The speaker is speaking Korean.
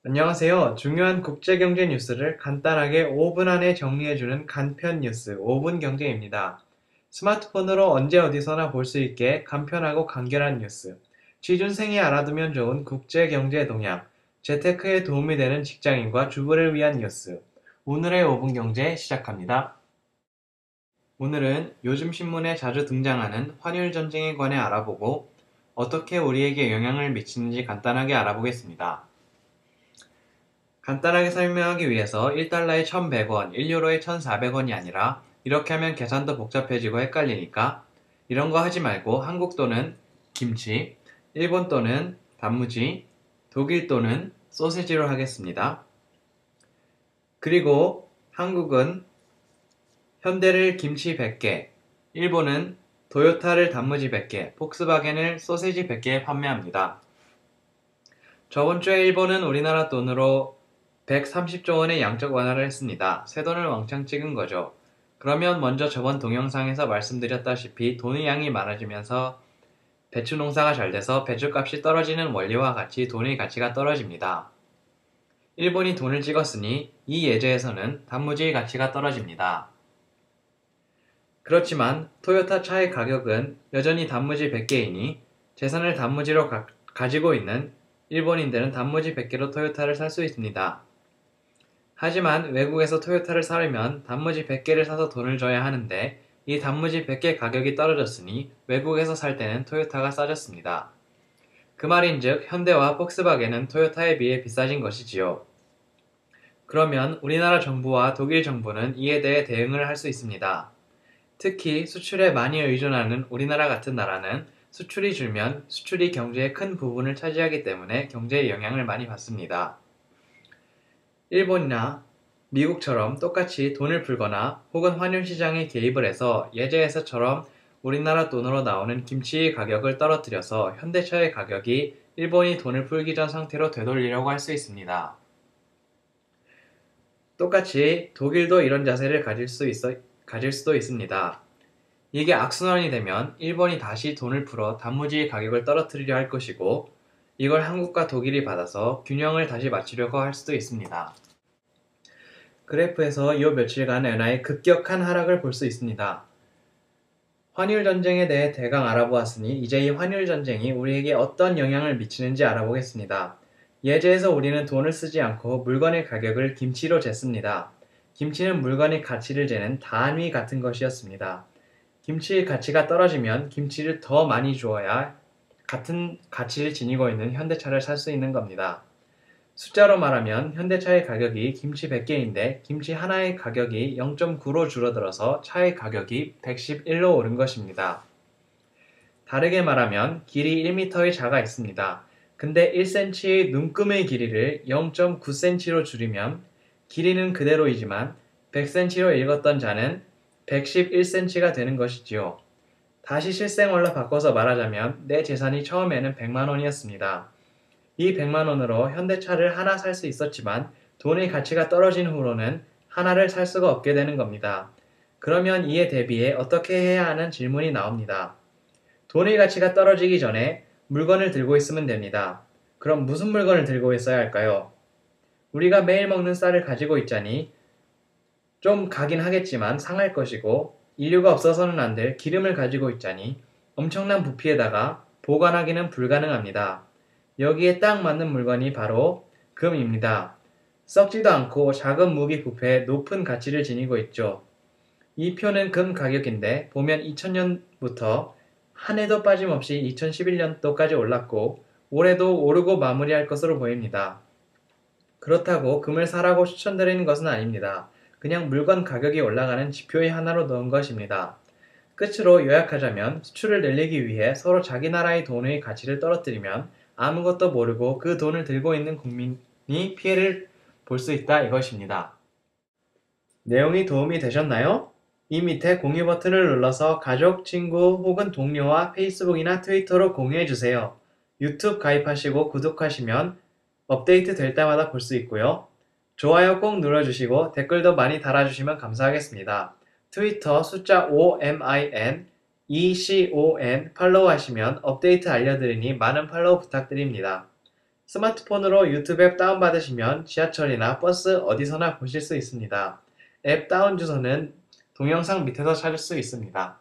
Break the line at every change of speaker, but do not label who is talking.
안녕하세요. 중요한 국제경제 뉴스를 간단하게 5분 안에 정리해주는 간편 뉴스 5분 경제입니다. 스마트폰으로 언제 어디서나 볼 수 있게 간편하고 간결한 뉴스, 취준생이 알아두면 좋은 국제경제 동향, 재테크에 도움이 되는 직장인과 주부를 위한 뉴스. 오늘의 5분 경제 시작합니다. 오늘은 요즘 신문에 자주 등장하는 환율 전쟁에 관해 알아보고 어떻게 우리에게 영향을 미치는지 간단하게 알아보겠습니다. 간단하게 설명하기 위해서 1달러에 1,100원, 1유로에 1,400원이 아니라 이렇게 하면 계산도 복잡해지고 헷갈리니까 이런 거 하지 말고 한국 돈은 김치, 일본 돈은 단무지, 독일 돈은 소시지로 하겠습니다. 그리고 한국은 현대를 김치 100개, 일본은 도요타를 단무지 100개, 폭스바겐을 소시지 100개 판매합니다. 저번 주에 일본은 우리나라 돈으로 130조 원의 양적 완화를 했습니다. 새 돈을 왕창 찍은 거죠. 그러면 먼저 저번 동영상에서 말씀드렸다시피 돈의 양이 많아지면서 배추 농사가 잘 돼서 배추값이 떨어지는 원리와 같이 돈의 가치가 떨어집니다. 일본이 돈을 찍었으니 이 예제에서는 단무지의 가치가 떨어집니다. 그렇지만 토요타 차의 가격은 여전히 단무지 100개이니 재산을 단무지로 가지고 있는 일본인들은 단무지 100개로 토요타를 살 수 있습니다. 하지만 외국에서 토요타를 사려면 단무지 100개를 사서 돈을 줘야 하는데 이 단무지 100개 가격이 떨어졌으니 외국에서 살 때는 토요타가 싸졌습니다. 그 말인즉 현대와 폭스바겐은 토요타에 비해 비싸진 것이지요. 그러면 우리나라 정부와 독일 정부는 이에 대해 대응을 할 수 있습니다. 특히 수출에 많이 의존하는 우리나라 같은 나라는 수출이 줄면 수출이 경제의 큰 부분을 차지하기 때문에 경제에 영향을 많이 받습니다. 일본이나 미국처럼 똑같이 돈을 풀거나 혹은 환율 시장에 개입을 해서 예제에서처럼 우리나라 돈으로 나오는 김치의 가격을 떨어뜨려서 현대차의 가격이 일본이 돈을 풀기 전 상태로 되돌리려고 할 수 있습니다. 똑같이 독일도 이런 자세를 가질 수도 있습니다. 이게 악순환이 되면 일본이 다시 돈을 풀어 단무지의 가격을 떨어뜨리려 할 것이고 이걸 한국과 독일이 받아서 균형을 다시 맞추려고 할 수도 있습니다. 그래프에서 이 며칠간 엔화의 급격한 하락을 볼 수 있습니다. 환율 전쟁에 대해 대강 알아보았으니 이제 이 환율 전쟁이 우리에게 어떤 영향을 미치는지 알아보겠습니다. 예제에서 우리는 돈을 쓰지 않고 물건의 가격을 김치로 쟀습니다. 김치는 물건의 가치를 재는 단위 같은 것이었습니다. 김치의 가치가 떨어지면 김치를 더 많이 주어야 같은 가치를 지니고 있는 현대차를 살 수 있는 겁니다. 숫자로 말하면 현대차의 가격이 김치 100개인데 김치 하나의 가격이 0.9로 줄어들어서 차의 가격이 111로 오른 것입니다. 다르게 말하면 길이 1m의 자가 있습니다. 근데 1cm의 눈금의 길이를 0.9cm로 줄이면 길이는 그대로이지만 100cm로 읽었던 자는 111cm가 되는 것이지요. 다시 실생활로 바꿔서 말하자면 내 재산이 처음에는 100만 원이었습니다. 이 100만 원으로 현대차를 하나 살 수 있었지만 돈의 가치가 떨어진 후로는 하나를 살 수가 없게 되는 겁니다. 그러면 이에 대비해 어떻게 해야 하는 질문이 나옵니다. 돈의 가치가 떨어지기 전에 물건을 들고 있으면 됩니다. 그럼 무슨 물건을 들고 있어야 할까요? 우리가 매일 먹는 쌀을 가지고 있자니 좀 가긴 하겠지만 상할 것이고 인류가 없어서는 안 될 기름을 가지고 있자니 엄청난 부피에다가 보관하기는 불가능합니다. 여기에 딱 맞는 물건이 바로 금입니다. 썩지도 않고 작은 무기 부패에 높은 가치를 지니고 있죠. 이 표는 금 가격인데 보면 2000년부터 한 해도 빠짐없이 2011년도까지 올랐고 올해도 오르고 마무리할 것으로 보입니다. 그렇다고 금을 사라고 추천드리는 것은 아닙니다. 그냥 물건 가격이 올라가는 지표의 하나로 넣은 것입니다. 끝으로 요약하자면 수출을 늘리기 위해 서로 자기 나라의 돈의 가치를 떨어뜨리면 아무것도 모르고 그 돈을 들고 있는 국민이 피해를 볼 수 있다 이것입니다. 내용이 도움이 되셨나요? 이 밑에 공유 버튼을 눌러서 가족, 친구 혹은 동료와 페이스북이나 트위터로 공유해주세요. 유튜브 가입하시고 구독하시면 업데이트 될 때마다 볼 수 있고요. 좋아요 꼭 눌러주시고 댓글도 많이 달아주시면 감사하겠습니다. 트위터 숫자 5MIN ECON 팔로우 하시면 업데이트 알려드리니 많은 팔로우 부탁드립니다. 스마트폰으로 유튜브 앱 다운받으시면 지하철이나 버스 어디서나 보실 수 있습니다. 앱 다운 주소는 동영상 밑에서 찾을 수 있습니다.